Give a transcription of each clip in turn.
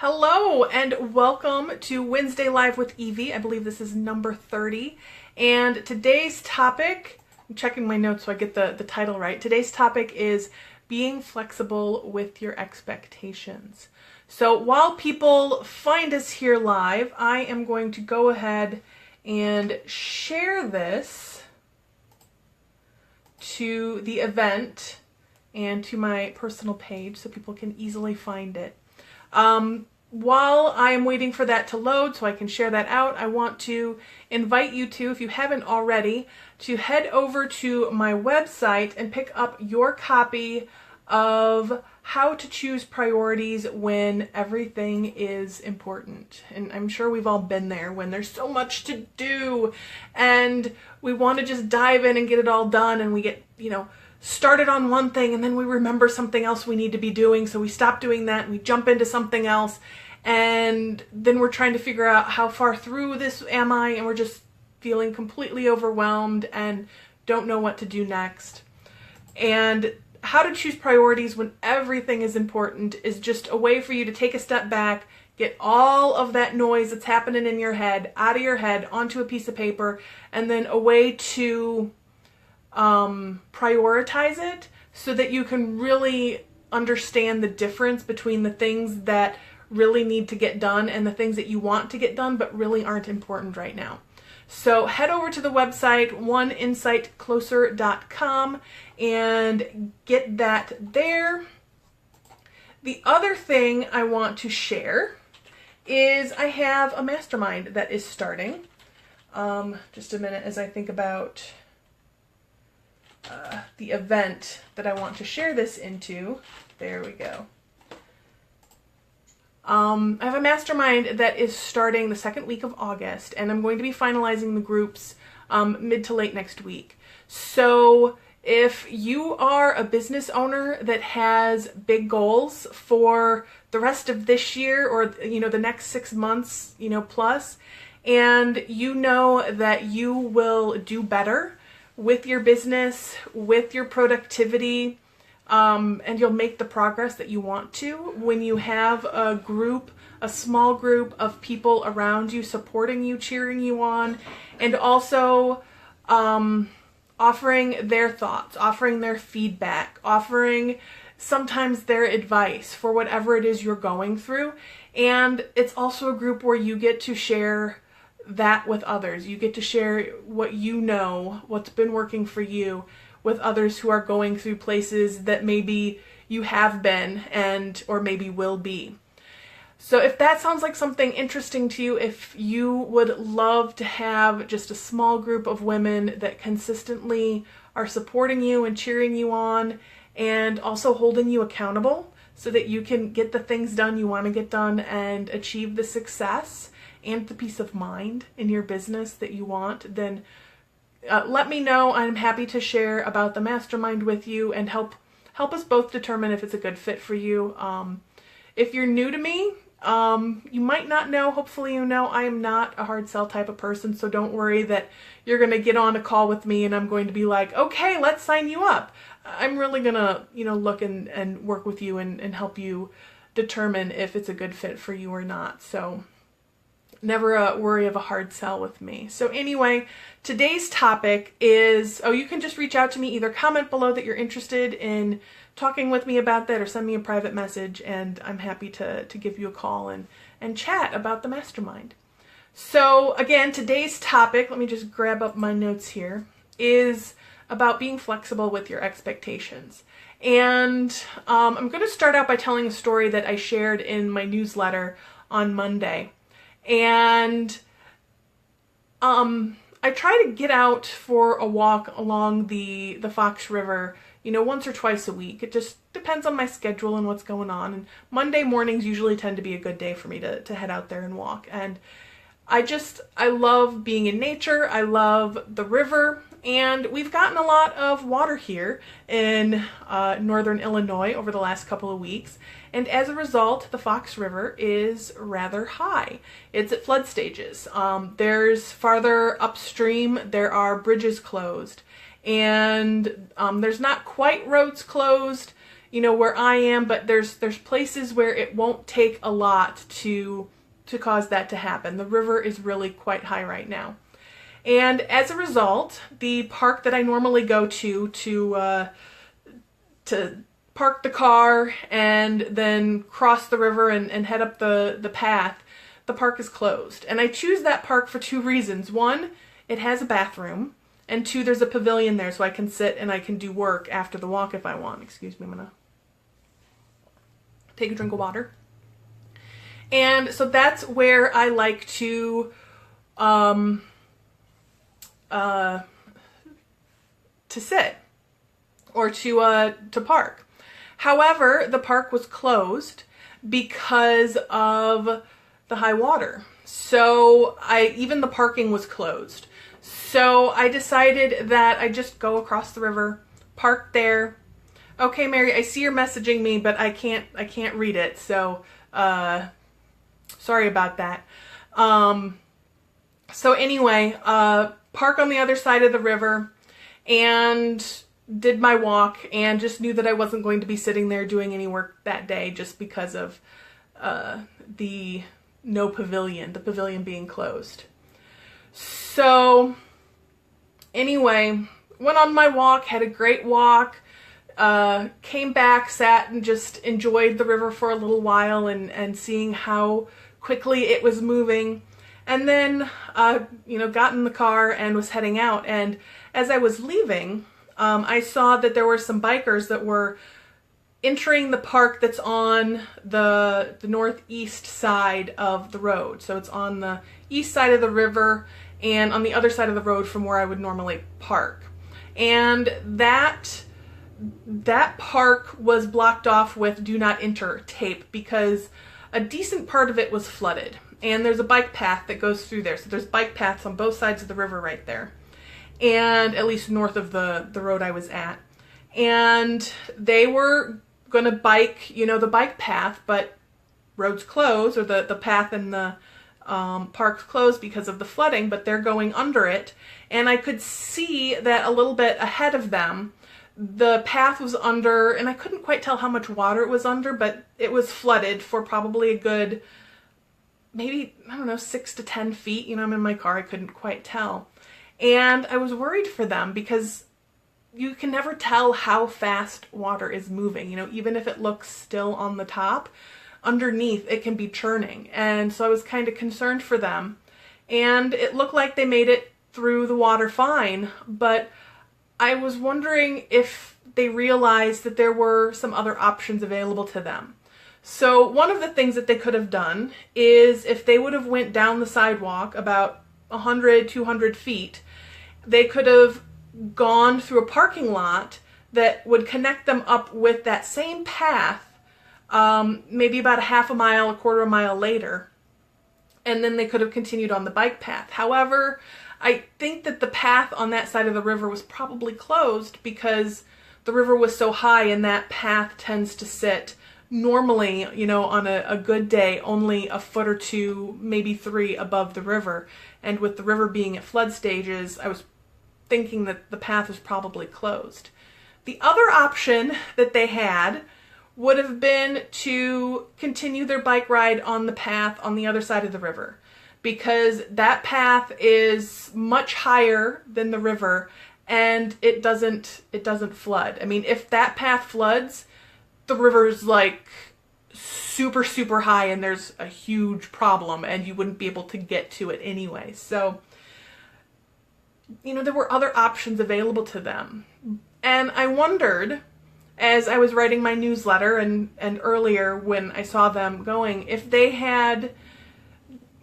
Hello and welcome to Wednesday Live with Evie. I believe this is number 30. And today's topic, I'm checking my notes so I get the title right. Today's topic is being flexible with your expectations. So while people find us here live, I am going to go ahead and share this to the event and to my personal page so people can easily find it. While I am waiting for that to load so I can share that out, I want to invite you to, if you haven't already, to head over to my website and pick up your copy of How to Choose Priorities When Everything is Important. And I'm sure we've all been there when there's so much to do and we want to just dive in and get it all done, and we get, started on one thing and then we remember something else we need to be doing, so we stop doing that and we jump into something else, and then we're trying to figure out how far through this am I, and we're just feeling completely overwhelmed and don't know what to do next. And How to Choose Priorities When Everything is Important is just a way for you to take a step back, get all of that noise that's happening in your head out of your head onto a piece of paper, and then a way to prioritize it so that you can really understand the difference between the things that really need to get done and the things that you want to get done but really aren't important right now. So head over to the website oneinsightcloser.com and get that there. The other thing I want to share is I have a mastermind that is starting. Just a minute as I think about the event that I want to share this into. There we go. I have a mastermind that is starting the second week of August, and I'm going to be finalizing the groups mid to late next week. So if you are a business owner that has big goals for the rest of this year or the next 6 months, plus, and you know that you will do better with your business, with your productivity, and you'll make the progress that you want to when you have a small group of people around you supporting you, cheering you on, and also offering their thoughts, offering their feedback, offering sometimes their advice for whatever it is you're going through. And it's also a group where you get to share that with others. You get to share what you know, what's been working for you, with others who are going through places that maybe you have been or maybe will be. So if that sounds like something interesting to you, if you would love to have just a small group of women that consistently are supporting you and cheering you on and also holding you accountable so that you can get the things done you want to get done and achieve the success and the peace of mind in your business that you want, then let me know. I'm happy to share about the mastermind with you and help us both determine if it's a good fit for you. If you're new to me, you might not know, hopefully you know, I am not a hard sell type of person, so don't worry that you're going to get on a call with me and I'm going to be like, okay, let's sign you up. I'm really going to, look and work with you and help you determine if it's a good fit for you or not. So never worry of a hard sell with me. So anyway, today's topic is, you can just reach out to me, either comment below that you're interested in talking with me about that or send me a private message, and I'm happy to give you a call and chat about the mastermind. So again, today's topic, let me just grab up my notes here, is about being flexible with your expectations. And I'm going to start out by telling a story that I shared in my newsletter on Monday. And I try to get out for a walk along the Fox River, once or twice a week. It just depends on my schedule and what's going on. And Monday mornings usually tend to be a good day for me to head out there and walk. And I love being in nature. I love the river. And we've gotten a lot of water here in northern Illinois over the last couple of weeks. And as a result, the Fox River is rather high. It's at flood stages. There's farther upstream, there are bridges closed. And there's not quite roads closed. you know, where I am, but there's places where it won't take a lot to cause that to happen. The river is really quite high right now. And as a result, the park that I normally go to park the car and then cross the river and head up the path, the park is closed. And I choose that park for two reasons. One, it has a bathroom, and two, there's a pavilion there so I can sit and I can do work after the walk if I want. Excuse me, I'm gonna take a drink of water. And so that's where I like to sit or to park. However, the park was closed because of the high water. So even the parking was closed. So I decided that I just go across the river, park there. Okay, Mary, I see you're messaging me, but I can't read it. So sorry about that. So anyway, park on the other side of the river and did my walk and just knew that I wasn't going to be sitting there doing any work that day just because of the pavilion being closed. So anyway, went on my walk, had a great walk, came back, sat and just enjoyed the river for a little while and seeing how quickly it was moving. And then, got in the car and was heading out. And as I was leaving, I saw that there were some bikers that were entering the park that's on the northeast side of the road. So it's on the east side of the river and on the other side of the road from where I would normally park. And that park was blocked off with do not enter tape because a decent part of it was flooded. And there's a bike path that goes through there. So there's bike paths on both sides of the river right there. And at least north of the road I was at. And they were going to bike, the bike path, but road's closed, or the path in the park's closed because of the flooding, but they're going under it. And I could see that a little bit ahead of them, the path was under, and I couldn't quite tell how much water it was under, but it was flooded for probably a good, maybe, 6 to 10 feet. I'm in my car, I couldn't quite tell. And I was worried for them because you can never tell how fast water is moving. Even if it looks still on the top, underneath it can be churning. And so I was kind of concerned for them. And it looked like they made it through the water fine, but I was wondering if they realized that there were some other options available to them. So one of the things that they could have done is if they would have went down the sidewalk about 100, 200 feet, they could have gone through a parking lot that would connect them up with that same path, maybe about a half a mile, a quarter of a mile later, and then they could have continued on the bike path. However, I think that the path on that side of the river was probably closed because the river was so high and that path tends to sit normally, on a good day, only a foot or two, maybe 3 above the river. And with the river being at flood stages, I was thinking that the path was probably closed. The other option that they had would have been to continue their bike ride on the path on the other side of the river, because that path is much higher than the river and it doesn't flood. I mean, if that path floods, the river's like super, super high and there's a huge problem and you wouldn't be able to get to it anyway. So, there were other options available to them. And I wondered, as I was writing my newsletter and earlier when I saw them going, if they had,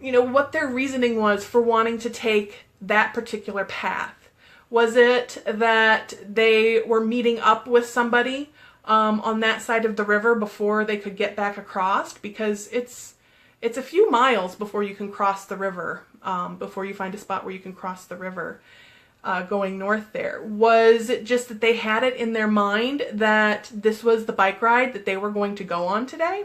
what their reasoning was for wanting to take that particular path. Was it that they were meeting up with somebody on that side of the river before they could get back across? Because it's a few miles before you can cross the river, before you find a spot where you can cross the river going north there. Was it just that they had it in their mind that this was the bike ride that they were going to go on today?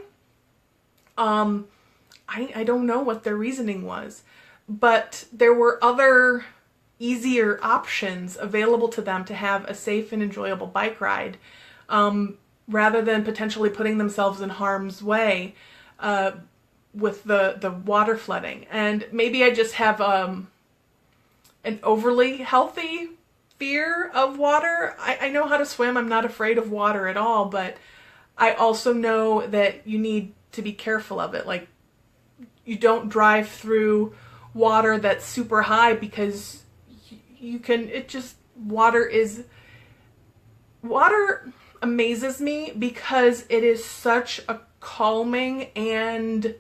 I don't know what their reasoning was, but there were other easier options available to them to have a safe and enjoyable bike ride rather than potentially putting themselves in harm's way with the water flooding. And maybe I just have an overly healthy fear of water. I know how to swim. I'm not afraid of water at all, but I also know that you need to be careful of it. Like, you don't drive through water that's super high, because water amazes me because it is such a calming and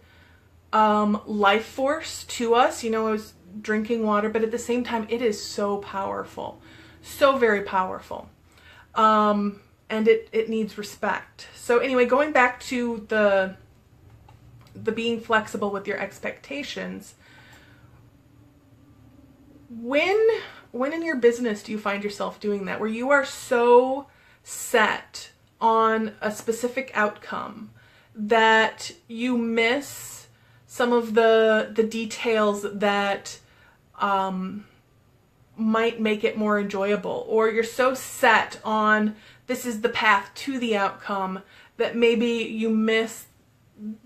life force to us. I was drinking water, but at the same time, it is so powerful, so very powerful. And it needs respect. So anyway, going back to the being flexible with your expectations, when in your business do you find yourself doing that, where you are so set on a specific outcome that you miss some of the details that might make it more enjoyable, or you're so set on this is the path to the outcome that maybe you miss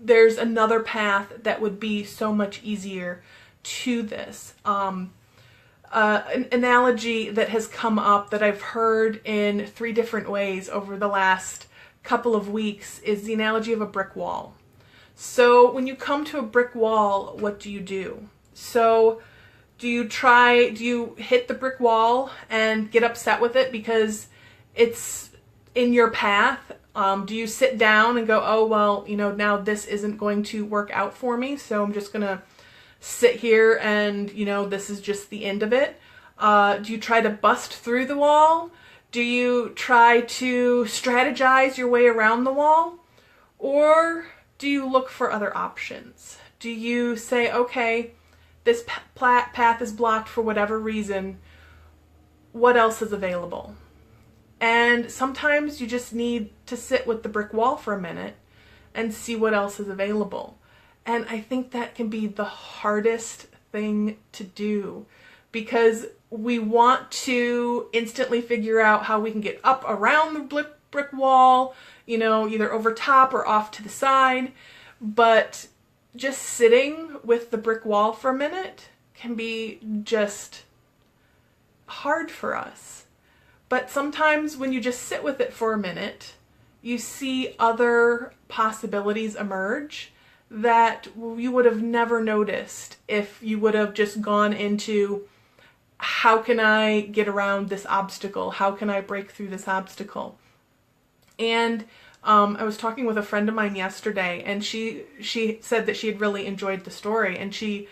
there's another path that would be so much easier to this. An analogy that has come up that I've heard in 3 different ways over the last couple of weeks is the analogy of a brick wall. So when you come to a brick wall, what do you do? So do you hit the brick wall and get upset with it because it's in your path? Do you sit down and go, oh, well, now this isn't going to work out for me, so I'm just going to sit here and, this is just the end of it? Do you try to bust through the wall? Do you try to strategize your way around the wall? Or do you look for other options? Do you say, okay, this path is blocked for whatever reason, what else is available? And sometimes you just need to sit with the brick wall for a minute and see what else is available. And I think that can be the hardest thing to do, because we want to instantly figure out how we can get up around the brick wall, either over top or off to the side. But just sitting with the brick wall for a minute can be just hard for us. But sometimes when you just sit with it for a minute, you see other possibilities emerge that you would have never noticed if you would have just gone into, how can I get around this obstacle? How can I break through this obstacle? And I was talking with a friend of mine yesterday, and she said that she had really enjoyed the story, and she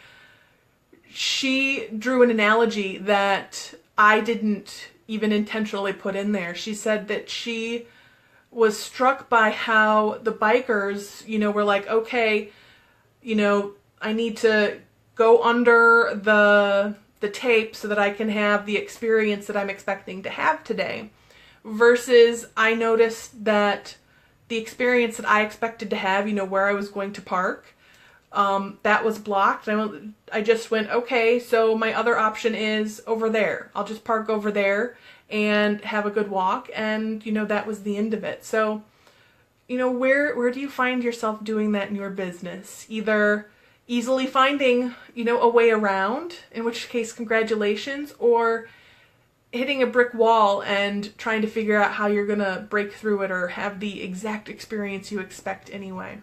drew an analogy that I didn't even intentionally put in there. She said that she was struck by how the bikers, were like, okay, I need to go under the tape so that I can have the experience that I'm expecting to have today. Versus I noticed that the experience that I expected to have, where I was going to park, that was blocked. I just went, okay, so my other option is over there. I'll just park over there and have a good walk. And, that was the end of it. So, where do you find yourself doing that in your business? Either easily finding, a way around, in which case, congratulations, or hitting a brick wall and trying to figure out how you're going to break through it or have the exact experience you expect anyway.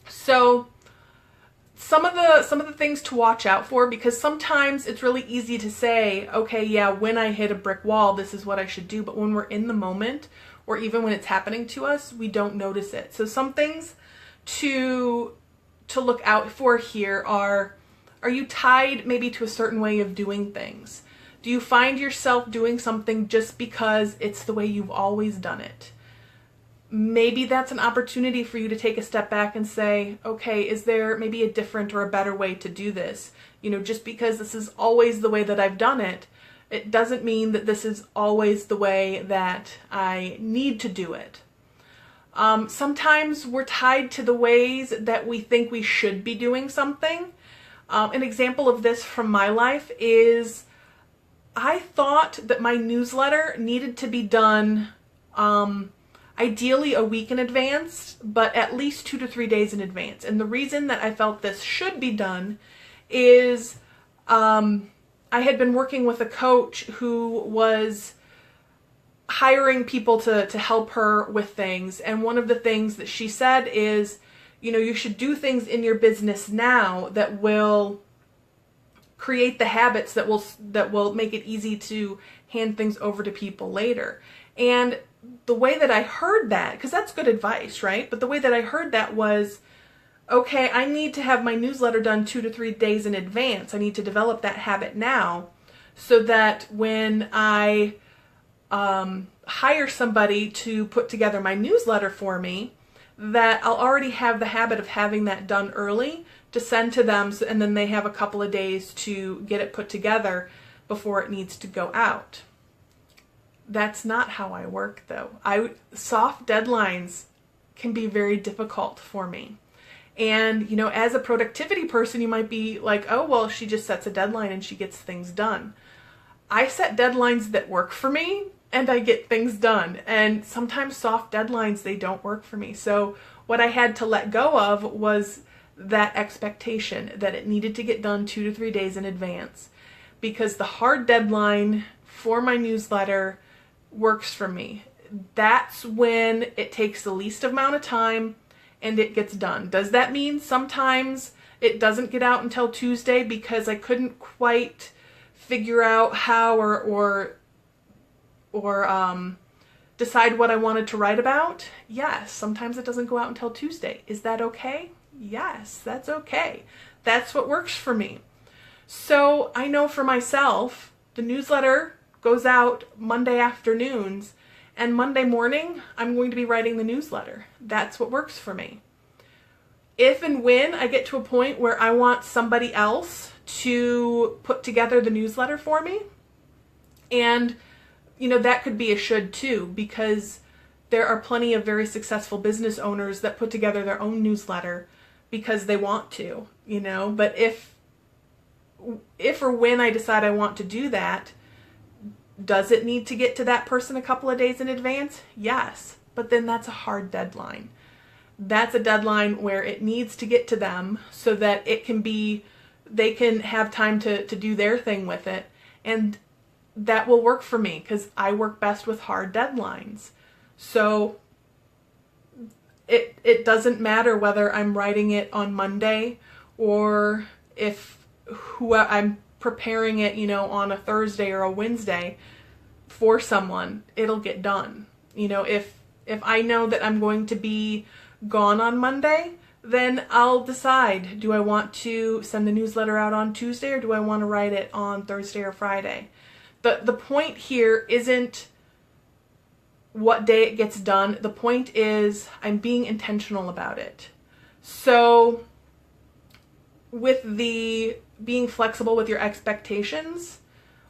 So some of the things to watch out for, because sometimes it's really easy to say, okay, yeah, when I hit a brick wall, this is what I should do. But when we're in the moment, or even when it's happening to us, we don't notice it. So some things to look out for here are you tied maybe to a certain way of doing things? Do you find yourself doing something just because it's the way you've always done it? Maybe that's an opportunity for you to take a step back and say, okay, is there maybe a different or a better way to do this? Just because this is always the way that I've done it, it doesn't mean that this is always the way that I need to do it. Sometimes we're tied to the ways that we think we should be doing something. An example of this from my life is I thought that my newsletter needed to be done ideally a week in advance, but at least 2 to 3 days in advance. And the reason that I felt this should be done is I had been working with a coach who was hiring people to help her with things. And one of the things that she said is, you know, you should do things in your business now that will create the habits that will make it easy to hand things over to people later. And the way that I heard that, because that's good advice, right? But the way that I heard that was, okay, I need to have my newsletter done 2 to 3 days in advance. I need to develop that habit now so that when I hire somebody to put together my newsletter for me, that I'll already have the habit of having that done early to send to them, and then they have a couple of days to get it put together before it needs to go out. That's not how I work, though. Soft deadlines can be very difficult for me. And, you know, as a productivity person, you might be like, oh, well, she just sets a deadline and she gets things done. I set deadlines that work for me and I get things done. And sometimes soft deadlines, they don't work for me. So what I had to let go of was that expectation that it needed to get done 2 to 3 days in advance, because the hard deadline for my newsletter works for me. That's when it takes the least amount of time and it gets done. Does that mean sometimes it doesn't get out until Tuesday because I couldn't quite figure out how or decide what I wanted to write about? Yes, sometimes it doesn't go out until Tuesday. Is that okay? Yes, that's okay. That's what works for me. So I know for myself, the newsletter goes out Monday afternoons, and Monday morning, I'm going to be writing the newsletter. That's what works for me. If and when I get to a point where I want somebody else to put together the newsletter for me, and, you know, that could be a should too, because there are plenty of very successful business owners that put together their own newsletter because they want to, you know. But if or when I decide I want to do that, does it need to get to that person a couple of days in advance? Yes, but then that's a hard deadline. That's a deadline where it needs to get to them so that they can have time to do their thing with it. And that will work for me because I work best with hard deadlines. So it doesn't matter whether I'm writing it on Monday or if I'm preparing it, you know, on a Thursday or a Wednesday for someone, it'll get done. You know, if I know that I'm going to be gone on Monday, then I'll decide, do I want to send the newsletter out on Tuesday or do I want to write it on Thursday or Friday? The point here isn't what day it gets done. The point is I'm being intentional about it. So with the being flexible with your expectations,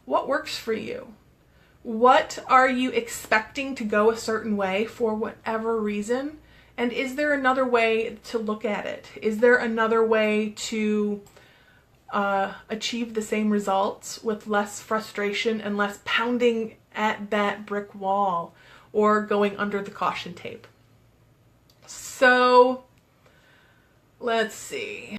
what works for you? What are you expecting to go a certain way for whatever reason? And is there another way to look at it? Is there another way to achieve the same results with less frustration and less pounding at that brick wall or going under the caution tape? So let's see.